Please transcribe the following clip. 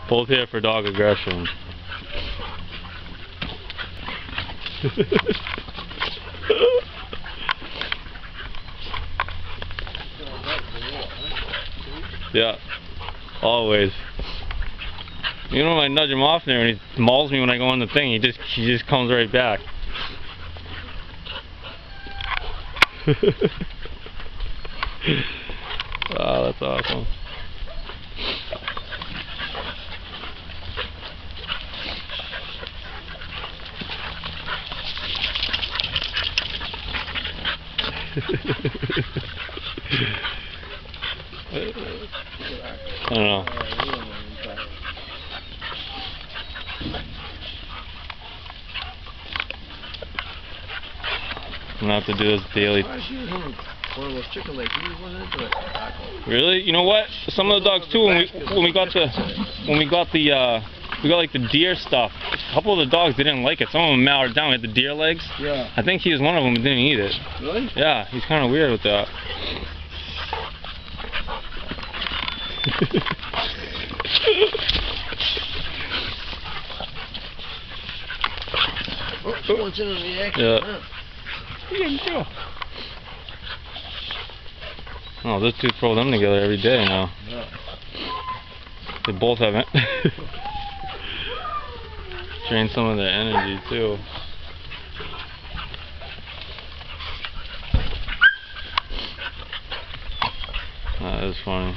Both here for dog aggression. Yeah, always. You know, I nudge him off there and he mauls me when I go on the thing. He just comes right back. Wow, that's awesome. I don't know. I'm gonna have to do this daily. One of those chicken legs. He wasn't into it. Really? You know what? Some of the dogs too. When we got like the deer stuff. A couple of the dogs, they didn't like it. Some of them mowed down with the deer legs. Yeah. I think he was one of them who didn't eat it. Really? Yeah, he's kind of weird with that. Someone's in the action. Yeah. Oh, those two throw them together every day now. Yeah. They both have it. Drain some of their energy too. That is funny.